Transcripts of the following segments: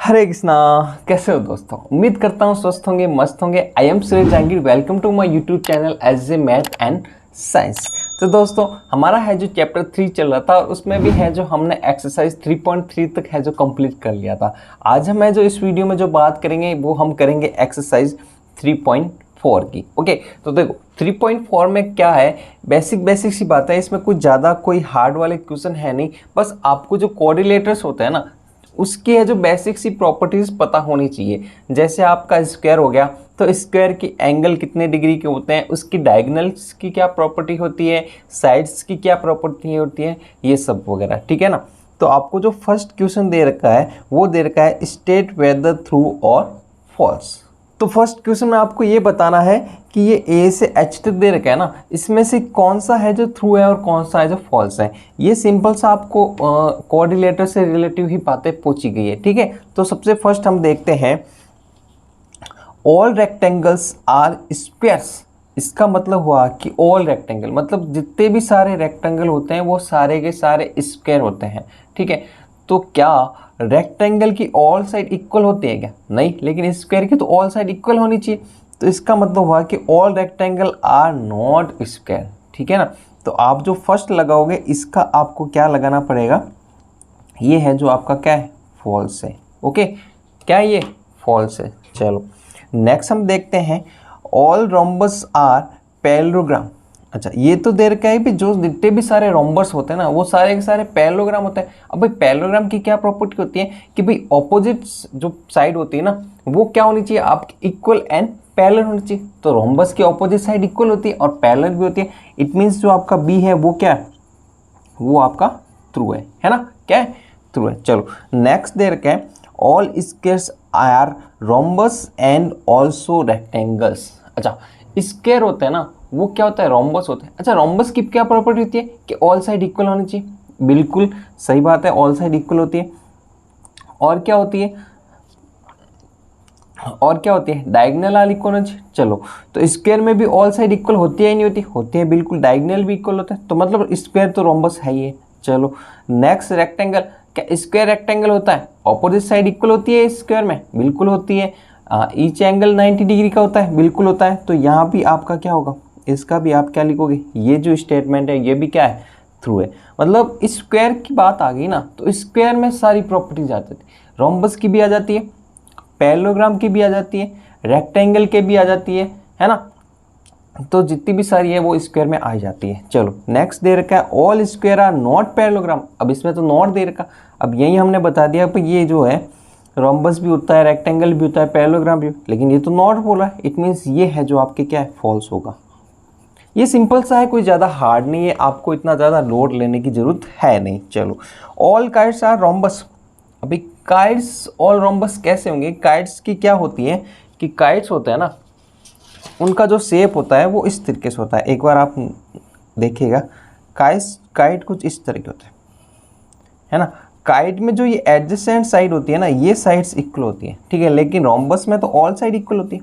हरे कृष्णा। कैसे हो दोस्तों? उम्मीद करता हूँ स्वस्थ होंगे, मस्त होंगे। I am Suresh Jahangir. Welcome to my YouTube channel as a math and science. तो दोस्तों हमारा है जो चैप्टर 3 चल रहा था और उसमें भी है जो हमने एक्सरसाइज 3.3 तक है जो कंप्लीट कर लिया था। आज हम है जो इस वीडियो में जो बात करेंगे वो हम करेंगे एक्सरसाइज 3.4 की। ओके, तो देखो 3.4 में क्या है, बेसिक सी बात है। इसमें कुछ ज़्यादा कोई हार्ड वाले क्वेश्चन है नहीं, बस आपको जो कोऑर्डिनेटर्स होते हैं ना उसकी है जो बेसिक सी प्रॉपर्टीज पता होनी चाहिए। जैसे आपका स्क्वायर हो गया, तो स्क्वायर की एंगल कितने डिग्री के होते हैं, उसकी डायगोनल्स की क्या प्रॉपर्टी होती है, साइड्स की क्या प्रॉपर्टी होती है, ये सब वगैरह। ठीक है ना। तो आपको जो फर्स्ट क्वेश्चन दे रखा है वो दे रखा है स्टेट वेदर ट्रू और फॉल्स। तो फर्स्ट क्वेश्चन में आपको ये बताना है कि ये ए से एच तक दे रखा है ना, इसमें से कौन सा है जो ट्रू है और कौन सा है जो फॉल्स है। ये सिंपल सा आपको कोऑर्डिनेटर से रिलेटिव ही बातें पूछी गई है। ठीक है, तो सबसे फर्स्ट हम देखते हैं ऑल रेक्टेंगल्स आर स्क्वायर्स। इसका मतलब हुआ कि ऑल रेक्टेंगल मतलब जितने भी सारे रेक्टेंगल होते हैं वो सारे के सारे स्क्वायर होते हैं। ठीक है, तो क्या रेक्टेंगल की ऑल साइड इक्वल होती है क्या? नहीं, लेकिन स्क्वायर की तो ऑल साइड इक्वल होनी चाहिए। तो इसका मतलब हुआ कि all rectangle are not square. ठीक है ना। तो आप जो फर्स्ट लगाओगे इसका आपको क्या लगाना पड़ेगा, ये है जो आपका क्या है, फॉल्स है। ओके, क्या ये फॉल्स है। चलो नेक्स्ट हम देखते हैं ऑल रोम्बस आर पैरेललोग्राम। अच्छा, ये तो दे रखा है भी जो जितने भी सारे रोम्बस होते हैं ना वो सारे के सारे पैरेललोग्राम होते हैं। अब भाई पैरेललोग्राम की क्या प्रॉपर्टी होती है कि भाई ऑपोजिट जो साइड होती है ना वो क्या होनी चाहिए, आपकी इक्वल एंड पैरेलल होनी चाहिए। तो रोम्बस की ऑपोजिट साइड इक्वल होती है और पैरेलल भी होती है। इट मीन्स जो आपका बी है वो क्या है, वो आपका ट्रू है ना। क्या है, ट्रू है। चलो नेक्स्ट दे रखा है all squares are rhombus and also rectangles. अच्छा, स्क्वायर होते हैं ना वो क्या होता है, रोम्बस होते हैं। अच्छा, रोम्बस की क्या प्रॉपर्टी होती है कि ऑल साइड इक्वल होनी चाहिए। बिल्कुल सही बात है, ऑल साइड इक्वल होती है। और क्या होती है, और क्या होती है, डायगोनल आर इक्वल होनी चाहिए। चलो, तो स्क्वायर में भी ऑल साइड इक्वल होती है नहीं होती, होती है बिल्कुल। डायगोनल भी इक्वल होता है, तो मतलब स्क्वायर तो रोम्बस है ही है। चलो नेक्स्ट रेक्टेंगल, क्या स्क्वायर रेक्टेंगल होता है, ऑपोजिट साइड इक्वल होती है स्क्वायर में, बिल्कुल होती है। ईच एंगल 90 डिग्री का होता है, बिल्कुल होता है। तो यहाँ भी आपका क्या होगा, इसका भी आप क्या लिखोगे, ये जो स्टेटमेंट है ये भी क्या है, थ्रू है। मतलब स्क्वायर की बात आ गई ना तो स्क्वायर में सारी प्रॉपर्टीज आ जाती है, रोम्बस की भी आ जाती है, पैरेललोग्राम की भी आ जाती है, रेक्टेंगल के भी आ जाती है ना। तो जितनी भी सारी है वो स्क्वायर में आ जाती है। चलो नेक्स्ट दे रखा है all square are not parallelogram. अब इसमें तो नॉट दे रखा, अब यही हमने बता दिया कि ये जो है रोम्बस भी होता है, रेक्टेंगल भी होता है, पैरेललोग्राम भी, लेकिन ये तो नॉट बोला है। इट मीन्स ये है जो आपके क्या है, फॉल्स होगा। ये सिंपल सा है, कोई ज़्यादा हार्ड नहीं है, आपको इतना ज़्यादा लोड लेने की ज़रूरत है नहीं। चलो ऑल काइट्स आर रोम्बस। अभी काइट्स ऑल रोम्बस कैसे होंगे, काइट्स की क्या होती है कि काइट्स होते हैं ना उनका जो शेप होता है वो इस तरीके से होता है। एक बार आप देखिएगा, काइट कुछ इस तरीके होता है ना। काइट में जो ये एडजेसेंट साइड होती है ना ये साइड्स इक्वल होती है, ठीक है। लेकिन रोम्बस में तो ऑल साइड इक्वल होती है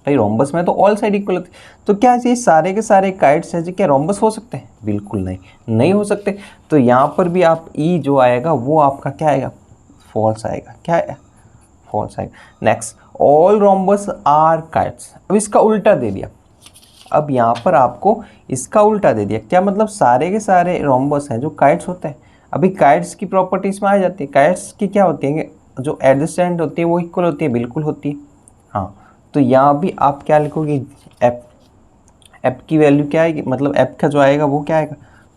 भाई, रोम्बस में तो ऑल साइड इक्वल होती है। तो क्या ये सारे के सारे काइट्स हैं जो क्या रोम्बस हो सकते हैं? बिल्कुल नहीं, नहीं हो सकते। तो यहाँ पर भी आप ई जो आएगा वो आपका क्या आएगा, फॉल्स आएगा। क्या है, फॉल्स आएगा। Next all rhombus are kites. अब इसका उल्टा दे दिया, अब यहाँ पर आपको इसका उल्टा दे दिया। क्या मतलब, सारे के सारे रोम्बस हैं जो काइट्स होते हैं। अभी काइट्स की प्रॉपर्टीज में आ जाती है, काइट्स की क्या होती है, जो एडजेसेंट होती है वो इक्वल होती है, बिल्कुल होती है। हाँ, तो यहाँ भी आप क्या लिखोगे, एफ। एफ की वैल्यू क्या आएगी, मतलब एफ का जो आएगा वो क्या आएगा,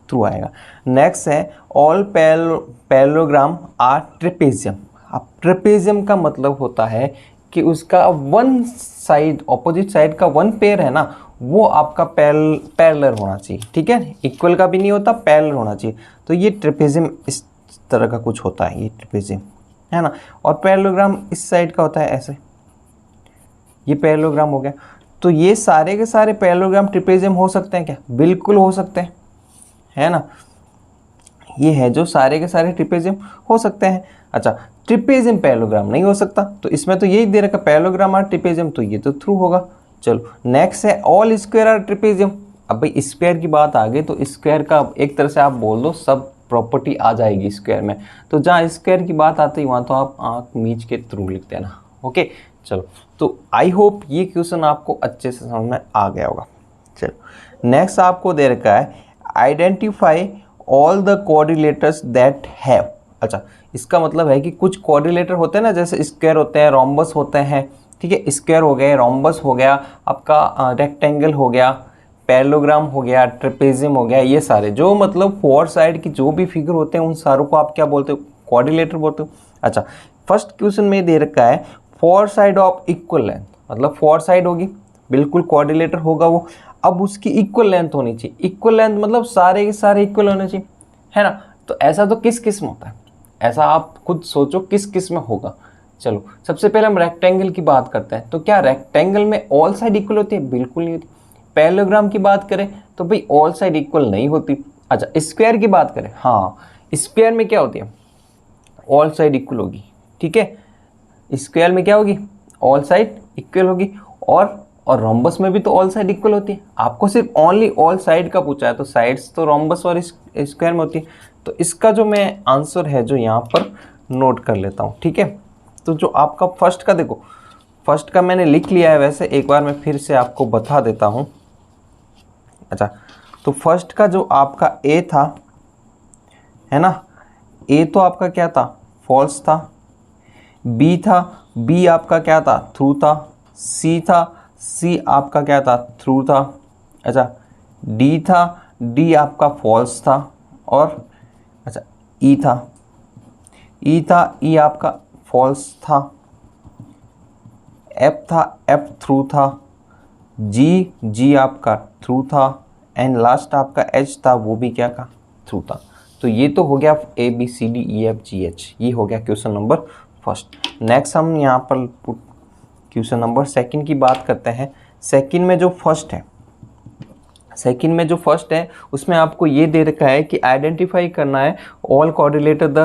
ट्रू आएगा। नेक्स्ट है ऑल पैरेललोग्राम आर ट्रेपेजियम। अब ट्रेपेजियम का मतलब होता है कि उसका वन साइड, ऑपोजिट साइड का वन पेयर है ना वो आपका पैरेलल होना चाहिए। ठीक है, इक्वल का भी नहीं होता, पैरेलल होना चाहिए। तो ये ट्रेपेजियम इस तरह का कुछ होता है, ये ट्रेपेजियम है ना। और पैरेललोग्राम इस साइड का होता है ऐसे, ये पैरेललोग्राम हो गया। तो ये सारे के सारे पैरेललोग्राम ट्रेपेजियम हो सकते हैं क्या? बिल्कुल हो सकते हैं, है ना। ये है जो सारे के सारे ट्रेपेजियम हो सकते हैं। अच्छा, ट्रेपेजियम पैरेललोग्राम नहीं हो सकता, तो इसमें तो यही दे रखा पैरेललोग्राम आर ट्रेपेजियम, तो ये तो थ्रू होगा। चलो नेक्स्ट है ऑल स्क्वायर आर ट्रेपेजियम। अब भाई स्क्वायर की बात आ गई तो स्क्वायर का एक तरह से आप बोल दो सब प्रॉपर्टी आ जाएगी स्क्वायर में। तो जहाँ स्क्वायर की बात आती है वहाँ तो आप आँख मीच के थ्रू लिख देना। ओके चलो, तो आई होप ये क्वेश्चन आपको अच्छे से समझ में आ गया होगा। चलो नेक्स्ट आपको दे रखा है identify all the coordinators that have. अच्छा, इसका मतलब है कि कुछ कोऑर्डिनेटर होते हैं ना, जैसे स्क्वायर होते हैं, रोम्बस होते हैं, ठीक है, स्क्वायर हो गए, रोम्बस हो गया, आपका रेक्टेंगल हो गया, पैरेललोग्राम हो गया, ट्रेपेजियम हो गया, ये सारे जो मतलब फोर साइड की जो भी फिगर होते हैं उन सारों को आप क्या बोलते हो, कोऑर्डिनेटर बोलते हो। अच्छा, फर्स्ट क्वेश्चन में दे रखा है four side of equal length, मतलब फोर साइड होगी, बिल्कुल कोऑर्डिनेटर होगा वो। अब उसकी इक्वल लेंथ होनी चाहिए, इक्वल लेंथ मतलब सारे के सारे इक्वल होने चाहिए, है ना। तो ऐसा तो किस किस में होता है, ऐसा आप खुद सोचो किस किस में होगा। चलो सबसे पहले हम रेक्टेंगल की बात करते हैं, तो क्या रेक्टेंगल में ऑल साइड इक्वल होती है, बिल्कुल नहीं होती। पैरेललोग्राम की बात करें तो भाई ऑल साइड इक्वल नहीं होती। अच्छा, स्क्वायर की बात करें, हाँ स्क्वायर में क्या होती है, ऑल साइड इक्वल होगी, ठीक है, स्क्वायर में क्या होगी, ऑल साइड इक्वल होगी। और रोम्बस में भी तो ऑल साइड इक्वल होती है, आपको सिर्फ ओनली ऑल साइड का पूछा है, तो साइड्स तो रोम्बस और स्क्वायर में होती है। तो इसका जो मैं आंसर है जो यहाँ पर नोट कर लेता हूँ, ठीक है। तो जो आपका फर्स्ट का देखो, फर्स्ट का मैंने लिख लिया है, वैसे एक बार मैं फिर से आपको बता देता हूँ। अच्छा, तो फर्स्ट का जो आपका ए था, है ना, ए तो आपका क्या था, फॉल्स था। बी था, बी आपका क्या था, ट्रू था। सी था, सी आपका क्या था, ट्रू था। अच्छा, डी था, डी आपका फॉल्स था। और अच्छा, ई था, ई था, ई आपका फॉल्स था। एफ था, एफ ट्रू था। जी, जी आपका ट्रू था। एंड लास्ट आपका एच था, वो भी क्या का, ट्रू था। तो ये तो हो गया A B C D E F G H, ये हो गया क्वेश्चन नंबर फर्स्ट। नेक्स्ट हम यहाँ पर क्वेश्चन नंबर सेकंड की बात करते हैं। सेकंड में जो फर्स्ट है, सेकंड में जो फर्स्ट है उसमें आपको ये दे रखा है कि आइडेंटिफाई करना है all coordinator the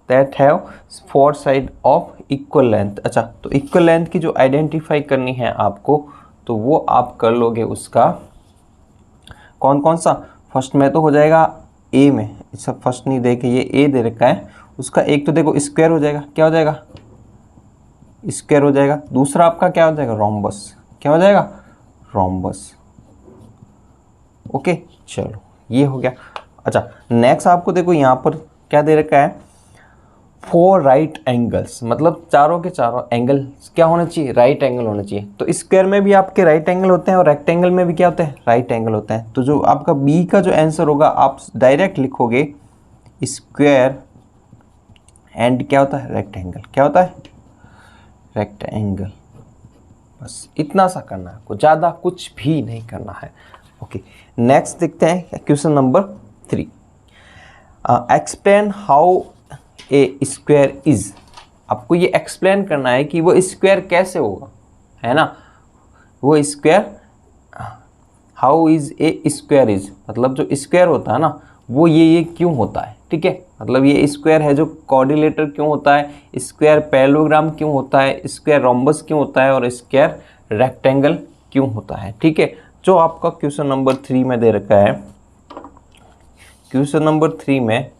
that have four side of equal length. अच्छा, तो इक्वल लेंथ की जो आइडेंटिफाई करनी है आपको, तो वो आप कर लोगे उसका कौन कौन सा, फर्स्ट में तो हो जाएगा ए में, इसका फर्स्ट नहीं दे के ये ए दे रखा है, उसका एक तो देखो स्क्वायर हो जाएगा, क्या हो जाएगा, स्क्वायर हो जाएगा। दूसरा आपका क्या हो जाएगा, रोम्बस, क्या हो जाएगा, रोम्बस। ओके चलो, ये हो गया। अच्छा, नेक्स्ट आपको देखो यहाँ पर क्या दे रखा है, फोर राइट एंगल्स, मतलब चारों के चारों एंगल क्या होना चाहिए, राइट एंगल होना चाहिए। तो स्क्वायर में भी आपके राइट एंगल होते हैं और रेक्टेंगल में भी क्या होते हैं, राइट एंगल होते हैं। तो जो आपका बी का जो आंसर होगा, आप डायरेक्ट लिखोगे स्क्वायर एंड क्या होता है, रेक्टेंगल, क्या होता है, रेक्टेंगल। बस इतना सा करना है आपको, ज़्यादा कुछ भी नहीं करना है। ओके, नेक्स्ट देखते हैं question number 3। Explain how a square is. आपको ये एक्सप्लेन करना है कि वो स्क्वायर कैसे होगा, है ना, वो square, how is a square is, मतलब जो स्क्वायर होता है ना वो ये क्यों होता है, ठीक है, मतलब ये स्क्वायर है जो कोऑर्डिनेटर क्यों होता है, स्क्वायर पैरेललोग्राम क्यों होता है, स्क्वायर रोम्बस क्यों होता है और स्क्वायर रेक्टेंगल क्यों होता है, ठीक है। जो आपका क्वेश्चन नंबर 3 में दे रखा है, क्वेश्चन नंबर 3 में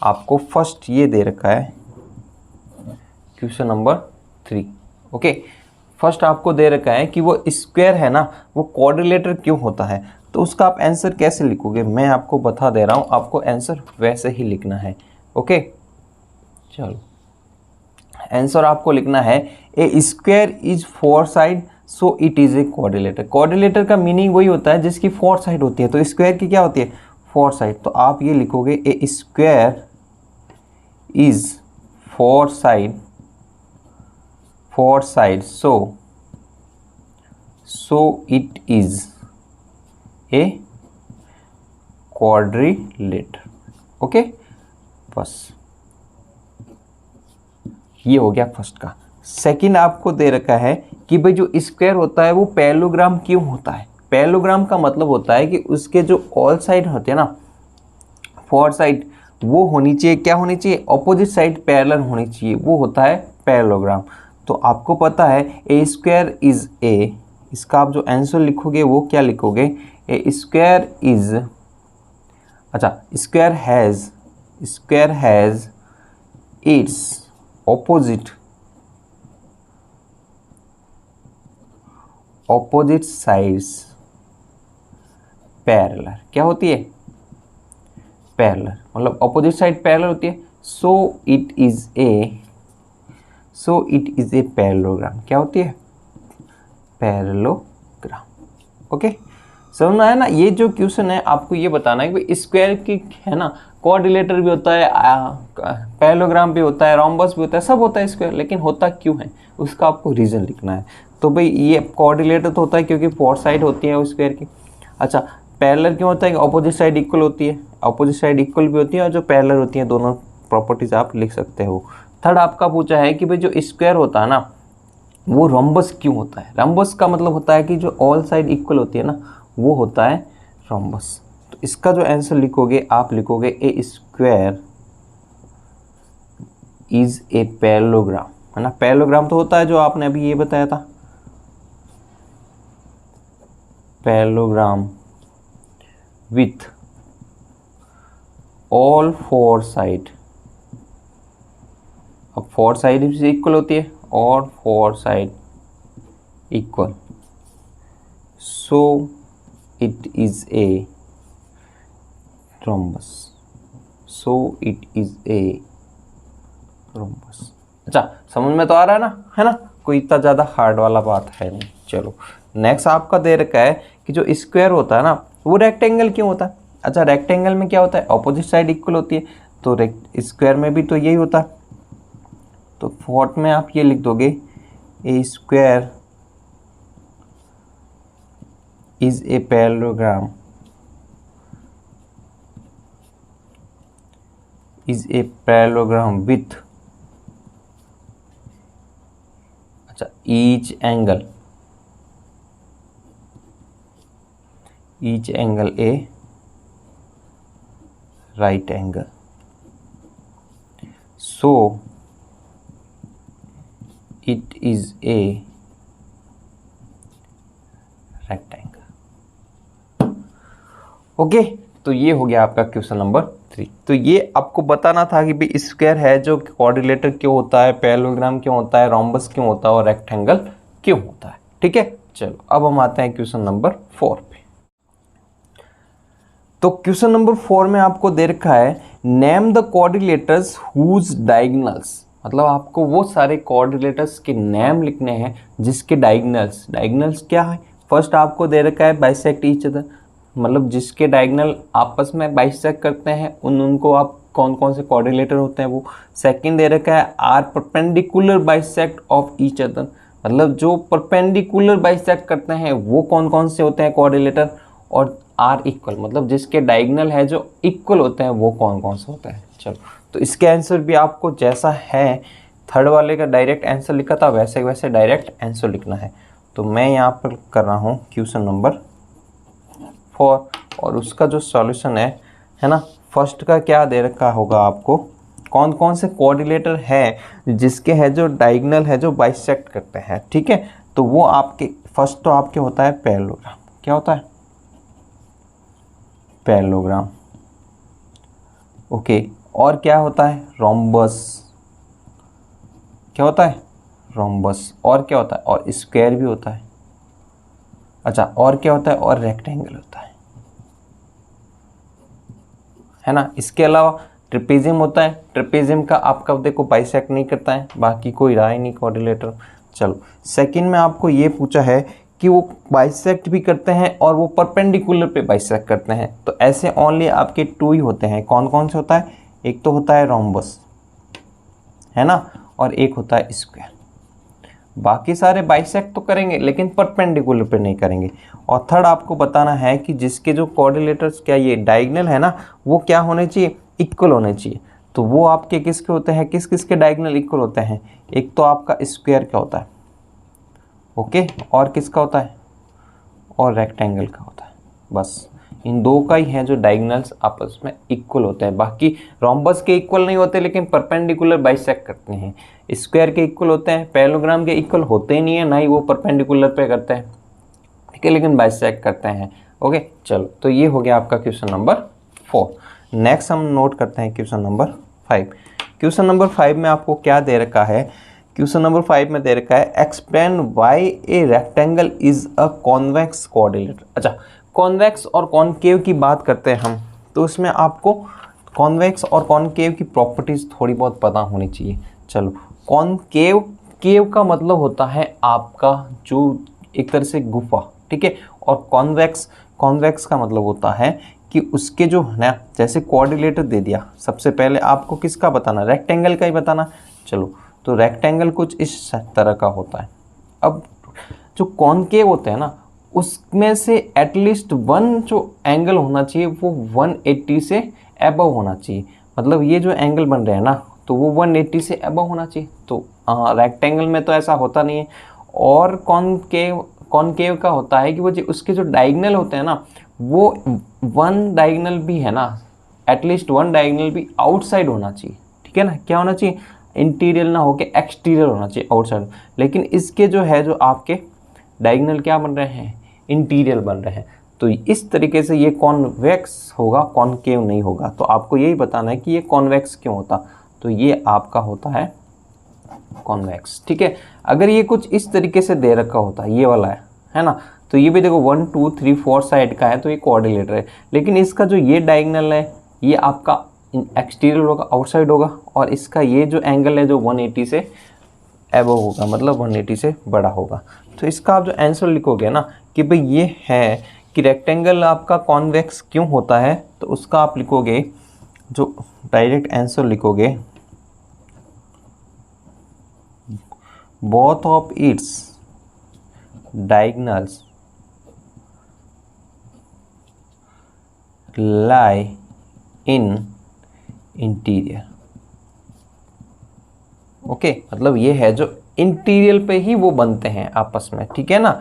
आपको फर्स्ट ये दे रखा है, क्वेश्चन नंबर 3। ओके, फर्स्ट आपको दे रखा है कि वो स्क्वायर है ना, वो कोऑर्डिनेटर क्यों होता है। तो उसका आप आंसर कैसे लिखोगे, मैं आपको बता दे रहा हूँ, आपको आंसर वैसे ही लिखना है। ओके चलो, आंसर आपको लिखना है a square is four side so it is a coordinator. Coordinator का मीनिंग वही होता है जिसकी फोर साइड होती है, तो स्क्वायर की क्या होती है, फोर साइड। तो आप ये लिखोगे a square is four side so it is a quadrilateral. Okay, बस ये हो गया फर्स्ट का। सेकंड आपको दे रखा है कि भाई जो स्क्वायर होता है वो पैरेललोग्राम क्यों होता है। पैरेललोग्राम का मतलब होता है कि उसके जो ऑल साइड होते हैं ना, फोर साइड, वो होनी चाहिए, क्या होनी चाहिए, ऑपोजिट साइड पैरेलल होनी चाहिए, वो होता है पैरेललोग्राम। तो आपको पता है ए स्क्वायर इज ए, इसका आप जो आंसर लिखोगे वो क्या लिखोगे, ए स्क्वायर इज, अच्छा square has square has its opposite sides parallel, क्या होती है? पैरेलल, मतलब ऑपोजिट साइड पैरेलल होती है। सो इट इज ए पैरेललोग्राम, क्या होती है? पैरेललोग्राम। ओके, समझ में आया ना? ये जो क्वेश्चन है आपको ये बताना है कि स्क्वायर की है ना कोऑर्डिनेटर भी होता है, पैरेललोग्राम भी होता है, रोम्बस भी होता है, सब होता है स्क्वायर, लेकिन होता क्यों है उसका आपको रीजन लिखना है। तो भाई ये कोऑर्डिनेटर तो होता है क्योंकि फोर साइड होती है स्क्वायर की। अच्छा, पैरेलल क्यों होता है कि अपोजिट साइड इक्वल होती है, अपोजिट साइड इक्वल भी होती है और जो पैरेलल होती है, दोनों प्रॉपर्टीज आप लिख सकते हो। थर्ड आपका पूछा है कि भाई जो स्क्वायर होता है ना वो रोम्बस क्यों होता है। रोम्बस का मतलब होता है कि जो ऑल साइड इक्वल होती है ना वो होता है रोम्बस। तो इसका जो आंसर लिखोगे आप लिखोगे a square is a parallelogram, है ना। पैरेललोग्राम तो होता है जो आपने अभी ये बताया था, parallelogram with all four side, अब फोर साइड इक्वल होती है और four side equal, so it is a rhombus, so it is a rhombus. अच्छा, समझ में तो आ रहा है ना, है ना, कोई इतना ज़्यादा हार्ड वाला बात है नहीं। चलो नेक्स्ट आपका दे रखा है कि जो स्क्वायर होता है ना वो रेक्टेंगल क्यों होता है। अच्छा, रेक्टेंगल में क्या होता है, ऑपोजिट साइड इक्वल होती है, तो स्क्वायर में भी तो यही होता है। तो फोर्थ में आप ये लिख दोगे a square is a parallelogram, is a parallelogram with, अच्छा, each angle a right angle, so it is a rectangle. Okay, तो ये हो गया आपका क्वेश्चन नंबर 3। तो ये आपको बताना था कि भाई स्क्वायर है जो कोऑर्डिनेटर क्यों होता है, पैरेललोग्राम क्यों होता है, रोम्बस क्यों होता है और रेक्टेंगल क्यों होता है। ठीक है, चलो अब हम आते हैं क्वेश्चन नंबर 4 पे। तो क्वेश्चन नंबर 4 में आपको दे रखा है name the coordinators whose diagonals, मतलब आपको वो सारे कोऑर्डिनेटर्स के नेम लिखने हैं जिसके डायगोनल्स क्या है। फर्स्ट आपको दे रखा है बाइसेक्ट ईच अदर, मतलब जिसके डायगोनल आपस में बाइसेक्ट करते हैं उनको आप कौन कौन से कोऑर्डिनेटर होते हैं वो। सेकंड दे रखा है are perpendicular bisect of each other, मतलब जो परपेंडिकुलर बाइसेक्ट करते हैं वो कौन कौन से होते हैं कोऑर्डिनेटर। और आर इक्वल, मतलब जिसके डायगोनल है जो इक्वल होते हैं वो कौन कौन से होते हैं। चलो, तो इसके आंसर भी आपको जैसा है थर्ड वाले का डायरेक्ट आंसर लिखा था वैसे वैसे डायरेक्ट आंसर लिखना है। तो मैं यहाँ पर कर रहा हूँ क्वेश्चन नंबर 4 और उसका जो सॉल्यूशन है ना, फर्स्ट का क्या दे रखा होगा आपको, कौन कौन से कोऑर्डिनेटर हैं जिसके है जो डायगोनल है जो बाइसेक्ट करते हैं। ठीक है, तो वो आपके फर्स्ट तो आपके होता है पैरेललोग्राम, क्या होता है, पैरेललोग्राम। ओके, और क्या होता है, रोम्बस, क्या होता है, रोम्बस। और क्या होता है, और स्क्वायर भी होता है। अच्छा, और क्या होता है, और रेक्टेंगल होता है ना। इसके अलावा ट्रेपेजियम होता है, ट्रेपेजियम का आपका देखो बाइसेक्ट नहीं करता है, बाकी कोई रहा ही नहीं कोऑर्डिनेटर। चलो, सेकंड में आपको ये पूछा है कि वो बाइसेक्ट भी करते हैं और वो परपेंडिकुलर पे बाइसेक्ट करते हैं। तो ऐसे ओनली आपके 2 ही होते हैं, कौन कौन से होता है, एक तो होता है रोम्बस, है ना, और एक होता है स्क्वायर। बाकी सारे बाइसेक्ट तो करेंगे लेकिन परपेंडिकुलर पे नहीं करेंगे। और थर्ड आपको बताना है कि जिसके जो कोऑर्डिनेटर्स क्या ये डायगोनल है ना वो क्या होने चाहिए, इक्वल होने चाहिए। तो वो आपके किसके होते हैं, किस किस के डायगोनल इक्वल होते हैं, एक तो आपका स्क्वायर का होता है, ओके, और किसका होता है, और रेक्टेंगल का होता है। बस इन दो का ही है जो डायगोनल्स आपस में इक्वल होते हैं। बाकी रोम्बस के इक्वल नहीं होते लेकिन परपेंडिकुलर बाइसेक्ट करते हैं, स्क्वायर के इक्वल होते हैं, पैरेललोग्राम के इक्वल होते ही नहीं है, ना ही वो परपेंडिकुलर पे करते हैं, ठीक है, लेकिन बाइसेक्ट करते हैं। ओके, चलो, तो ये हो गया आपका क्वेश्चन नंबर 4। नेक्स्ट हम नोट करते हैं क्वेश्चन नंबर 5। क्वेश्चन नंबर 5 में आपको क्या दे रखा है? क्वेश्चन नंबर 5 में दे रखा है explain why a rectangle is a convex coordinator. अच्छा, कॉन्वेक्स और कॉनकेव की बात करते हैं हम, तो इसमें आपको कॉन्वेक्स और कॉनकेव की प्रॉपर्टीज थोड़ी बहुत पता होनी चाहिए। चलो, कॉनकेव, केव का मतलब होता है आपका जो एक तरह से गुफा, ठीक है, और कॉन्वेक्स, कॉन्वेक्स का मतलब होता है कि उसके जो है ना, जैसे कोऑर्डिनेटर दे दिया, सबसे पहले आपको किसका बताना, रेक्टेंगल का ही बताना। चलो, तो रेक्टेंगल कुछ इस तरह का होता है। अब जो कॉनकेव होते हैं ना, उसमें से एटलीस्ट वन जो एंगल होना चाहिए वो 180 से अबव होना चाहिए। मतलब ये जो एंगल बन रहे हैं ना, तो वो 180 से अबव होना चाहिए। तो रेक्टेंगल में तो ऐसा होता नहीं है। और कॉनकेव का होता है कि वो जो उसके जो डायगोनल होते हैं ना, वो वन डायगोनल भी है ना, एटलीस्ट वन डायगोनल भी आउटसाइड होना चाहिए, ठीक है ना। क्या होना चाहिए? इंटीरियर ना होके एक्सटीरियर होना चाहिए, आउटसाइड। लेकिन इसके जो है, जो आपके डायगोनल क्या बन रहे हैं, इंटीरियर बन रहे हैं। तो इस तरीके से ये कॉन्वेक्स होगा, कॉनकेव नहीं होगा। तो आपको यही बताना है कि ये कॉन्वेक्स क्यों होता, तो ये आपका होता है कॉन्वेक्स, ठीक है। अगर ये कुछ इस तरीके से दे रखा होता, ये वाला है ना, तो ये भी देखो 1 2 3 4 साइड का है, तो ये कोऑर्डिनेटर है। लेकिन इसका जो ये डायगोनल है, ये आपका एक्सटीरियर होगा, आउटसाइड होगा, और इसका ये जो एंगल है जो 180 से एबव होगा, मतलब 180 से बड़ा होगा। तो इसका आप जो आंसर लिखोगे ना कि भाई ये है कि रेक्टेंगल आपका कॉन्वेक्स क्यों होता है, तो उसका आप लिखोगे, जो डायरेक्ट आंसर लिखोगे, both of its diagonals lie in interior। Okay, मतलब ये है जो इंटीरियर पे ही वो बनते हैं आपस में, ठीक है ना,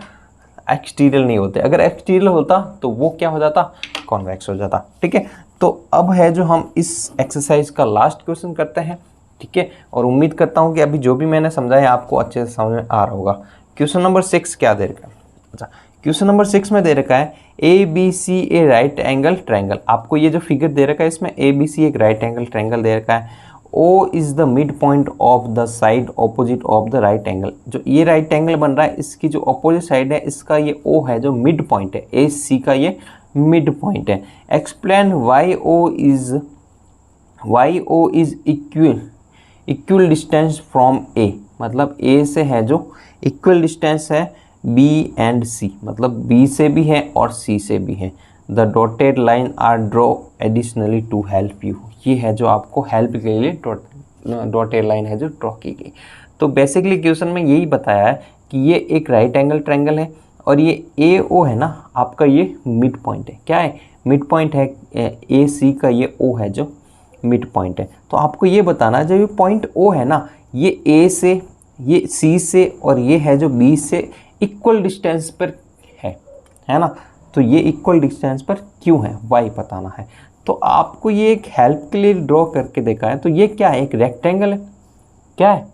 एक्सटीरियर नहीं होते। अगर एक्सटीरियर होता तो वो क्या हो जाता, कॉन्वेक्स हो जाता, ठीक है। तो अब है जो हम इस एक्सरसाइज का लास्ट क्वेश्चन करते हैं, ठीक है। और उम्मीद करता हूँ कि अभी जो भी मैंने समझाया आपको अच्छे से समझ में आ रहा होगा। क्वेश्चन नंबर 6 क्या दे रखा है? अच्छा, क्वेश्चन नंबर 6 में दे रखा है A B C a right angle triangle. आपको ये जो फिगर दे रखा है, इसमें ए बी सी एक राइट एंगल ट्रायंगल दे रखा है। O is the mid point of the side opposite of the right angle. जो ये राइट एंगल बन रहा है, इसकी जो ऑपोजिट साइड है, इसका ये ओ है जो मिड पॉइंट है, ए सी का ये मिड पॉइंट है। Explain why O is equal distance from A. मतलब ए से है जो इक्वल डिस्टेंस है बी एंड सी, मतलब बी से भी है और सी से भी है। The dotted line are draw additionally to help you. ये है जो आपको हेल्प के लिए डॉटेड लाइन है जो ड्रॉ की गई। तो बेसिकली क्वेश्चन में यही बताया है कि ये एक राइट एंगल ट्रायंगल है, और ये ए ओ है ना आपका, ये मिड पॉइंट है। क्या है? मिड पॉइंट है। ए सी का ये ओ है जो मिड पॉइंट है। तो आपको ये बताना है, जब ये पॉइंट ओ है ना, ये ए से, ये सी से, और ये है जो बी से इक्वल डिस्टेंस पर है ना। तो ये इक्वल डिस्टेंस पर क्यों है, वाई बताना है। तो आपको ये एक हेल्प के लिए ड्रॉ करके देखा है। तो ये क्या है? एक रेक्टेंगल है। क्या है?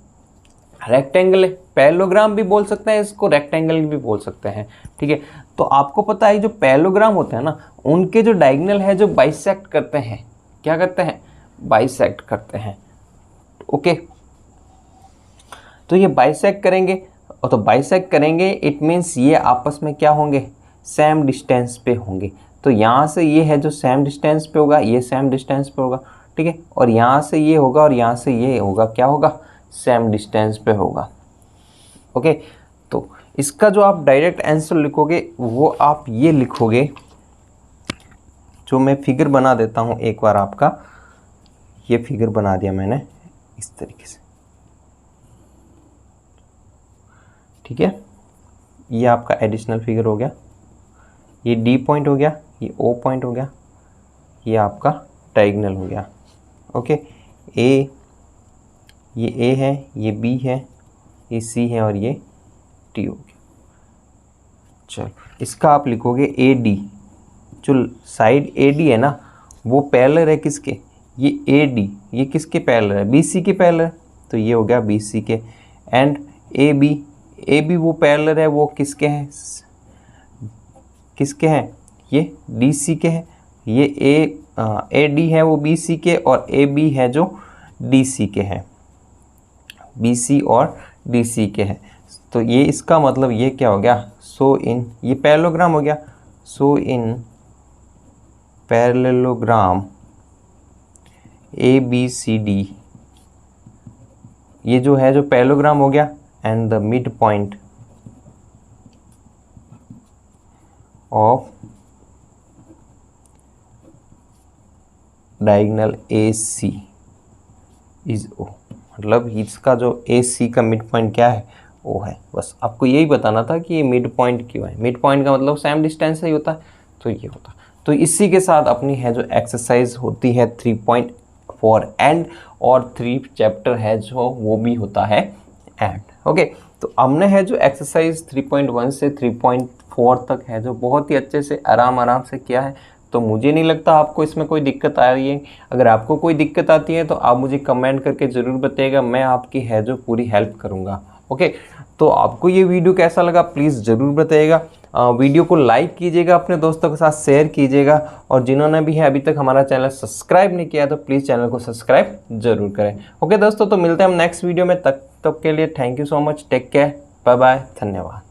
रेक्टेंगल है। पैरेललोग्राम भी बोल सकते हैं इसको, रेक्टेंगल भी बोल सकते हैं, ठीक है। तो आपको पता है जो पैरेललोग्राम होते हैं ना, उनके जो डायगोनल है जो बाइसेक्ट करते हैं, क्या करते हैं? बाइसेक्ट करते हैं, ओके। तो ये बाइसेक्ट करेंगे, और तो बाइसेक्ट करेंगे इट मीन्स ये आपस में क्या होंगे? सेम डिस्टेंस पे होंगे। तो यहाँ से ये है जो सेम डिस्टेंस पे होगा, ये सेम डिस्टेंस पे होगा, ठीक है। और यहाँ से ये होगा और यहाँ से ये होगा, क्या होगा? सेम डिस्टेंस पे होगा, ओके। तो इसका जो आप डायरेक्ट आंसर लिखोगे वो आप ये लिखोगे, जो मैं फिगर बना देता हूँ एक बार। आपका ये फिगर बना दिया मैंने इस तरीके से, ठीक है। ये आपका एडिशनल फिगर हो गया, ये डी पॉइंट हो गया, ये ओ पॉइंट हो गया, ये आपका डायगोनल हो गया, ओके। ये ए है, ये बी है, ये सी है, और ये टी हो गया। चलो, इसका आप लिखोगे ए डी। जो साइड ए डी है ना, वो पैरेलल है किसके? ये ए डी, ये किसके पैरेलल है? बी सी के पैरेलल है। तो ये हो गया बी सी के। एंड ए बी वो पैरेलल है, वो किसके हैं? किसके हैं? ये डी सी के हैं। ये ए डी है वो बी सी के और ए बी है जो डी सी के हैं, बी सी और डी सी के हैं। तो ये इसका मतलब ये क्या हो गया, सो इन, ये पैरेललोग्राम हो गया, so in parallelogram A B C D, ये जो है जो पैरेललोग्राम हो गया, and the mid point of diagonal A C is O, मतलब इसका जो ए सी का मिड पॉइंट क्या है, ओ है। बस आपको यही बताना था कि ये मिड पॉइंट क्यों है। मिड पॉइंट का मतलब सेम डिस्टेंस से ही होता है, तो ये होता है। तो इसी के साथ अपनी है जो एक्सरसाइज होती है 3.4 एंड, और 3 चैप्टर है जो वो भी होता है एंड। ओके, तो हमने है जो एक्सरसाइज 3.1 से 3.4 तक है जो बहुत ही अच्छे से आराम से किया है। तो मुझे नहीं लगता आपको इसमें कोई दिक्कत आ रही है। अगर आपको कोई दिक्कत आती है तो आप मुझे कमेंट करके ज़रूर बताइएगा, मैं आपकी है जो पूरी हेल्प करूँगा। ओके, तो आपको ये वीडियो कैसा लगा प्लीज़ ज़रूर बताइएगा। वीडियो को लाइक कीजिएगा, अपने दोस्तों के साथ शेयर कीजिएगा, और जिन्होंने भी है अभी तक हमारा चैनल सब्सक्राइब नहीं किया तो प्लीज़ चैनल को सब्सक्राइब ज़रूर करें। ओके दोस्तों, तो मिलते हैं हम नेक्स्ट वीडियो में, तब तक के लिए thank you so much, take care, bye bye, धन्यवाद।